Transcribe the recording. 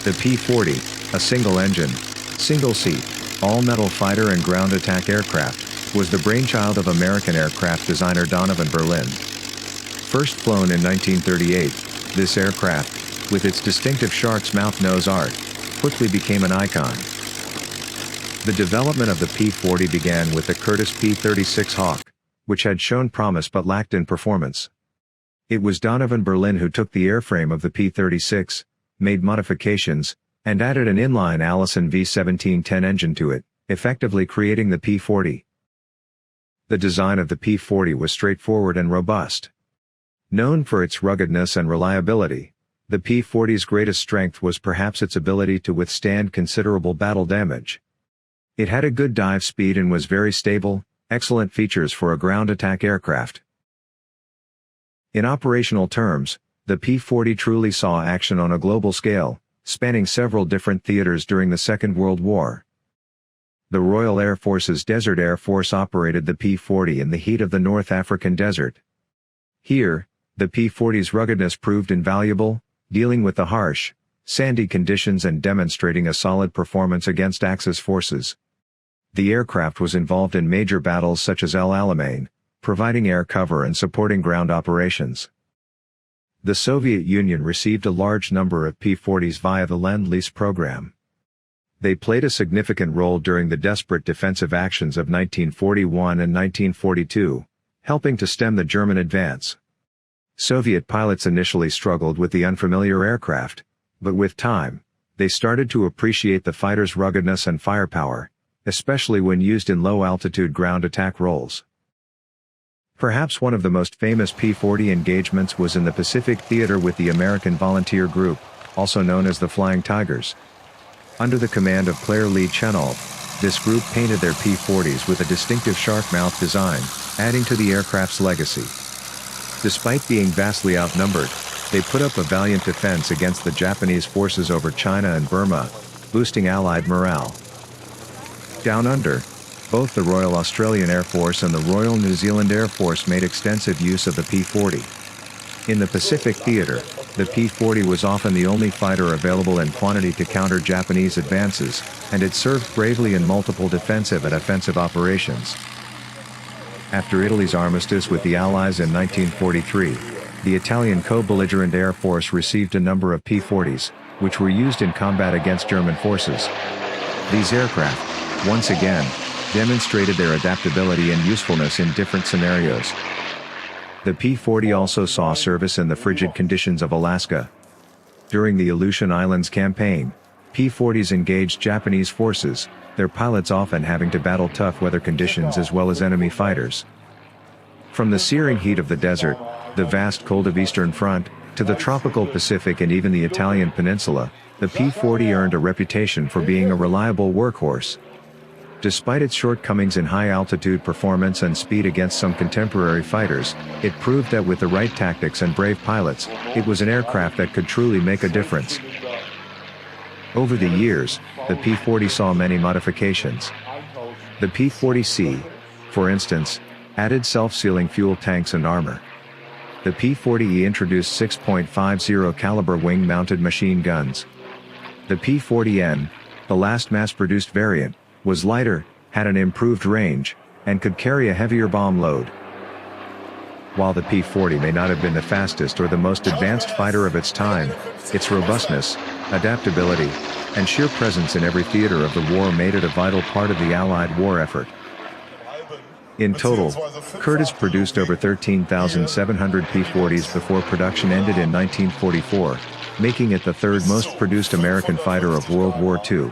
The P-40, a single-engine, single-seat, all-metal fighter and ground attack aircraft, was the brainchild of American aircraft designer Donovan Berlin. First flown in 1938, this aircraft, with its distinctive shark's mouth nose art, quickly became an icon. The development of the P-40 began with the Curtiss P-36 Hawk, which had shown promise but lacked in performance. It was Donovan Berlin who took the airframe of the P-36, made modifications, and added an inline Allison V1710 engine to it, effectively creating the P-40. The design of the P-40 was straightforward and robust. Known for its ruggedness and reliability, the P-40's greatest strength was perhaps its ability to withstand considerable battle damage. It had a good dive speed and was very stable, excellent features for a ground attack aircraft. In operational terms, the P-40 truly saw action on a global scale, spanning several different theaters during the Second World War. The Royal Air Force's Desert Air Force operated the P-40 in the heat of the North African desert. Here, the P-40's ruggedness proved invaluable, dealing with the harsh, sandy conditions and demonstrating a solid performance against Axis forces. The aircraft was involved in major battles such as El Alamein, providing air cover and supporting ground operations. The Soviet Union received a large number of P-40s via the Lend-Lease program. They played a significant role during the desperate defensive actions of 1941 and 1942, helping to stem the German advance. Soviet pilots initially struggled with the unfamiliar aircraft, but with time, they started to appreciate the fighter's ruggedness and firepower, especially when used in low-altitude ground attack roles. Perhaps one of the most famous P-40 engagements was in the Pacific Theater with the American Volunteer Group, also known as the Flying Tigers. Under the command of Claire Lee Chennault, this group painted their P-40s with a distinctive shark mouth design, adding to the aircraft's legacy. Despite being vastly outnumbered, they put up a valiant defense against the Japanese forces over China and Burma, boosting Allied morale. Down under, both the Royal Australian Air Force and the Royal New Zealand Air Force made extensive use of the P-40. In the Pacific Theater, the P-40 was often the only fighter available in quantity to counter Japanese advances, and it served bravely in multiple defensive and offensive operations. After Italy's armistice with the Allies in 1943, the Italian co-belligerent Air Force received a number of P-40s, which were used in combat against German forces. These aircraft, once again, demonstrated their adaptability and usefulness in different scenarios. The P-40 also saw service in the frigid conditions of Alaska. During the Aleutian Islands campaign, P-40s engaged Japanese forces, their pilots often having to battle tough weather conditions as well as enemy fighters. From the searing heat of the desert, the vast cold of Eastern Front, to the tropical Pacific and even the Italian peninsula, the P-40 earned a reputation for being a reliable workhorse. Despite its shortcomings in high-altitude performance and speed against some contemporary fighters, it proved that with the right tactics and brave pilots, it was an aircraft that could truly make a difference. Over the years, the P-40 saw many modifications. The P-40C, for instance, added self-sealing fuel tanks and armor. The P-40E introduced 6.50 caliber wing-mounted machine guns. The P-40N, the last mass-produced variant, was lighter, had an improved range, and could carry a heavier bomb load. While the P-40 may not have been the fastest or the most advanced fighter of its time, its robustness, adaptability, and sheer presence in every theater of the war made it a vital part of the Allied war effort. In total, Curtiss produced over 13,700 P-40s before production ended in 1944, making it the third most produced American fighter of World War II.